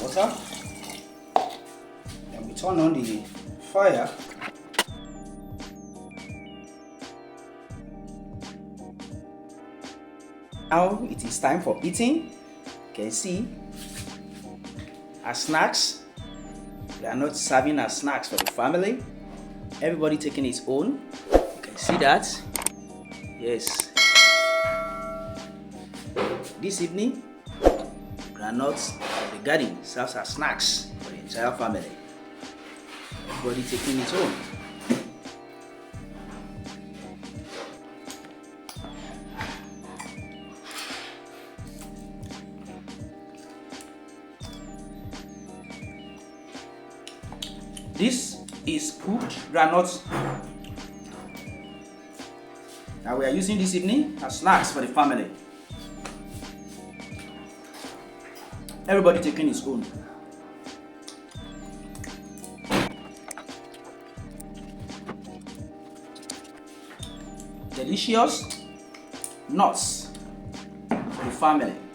water. Then we turn on the fire. Now it is time for eating. You can see as snacks. We are not serving as snacks for the family. Everybody taking its own. You can see that. Yes. This evening, groundnuts of the garden serves as snacks for the entire family. Everybody taking its own. This is cooked groundnuts. Now we are using this evening as snacks for the family. Everybody taking his own. Delicious nuts for the family.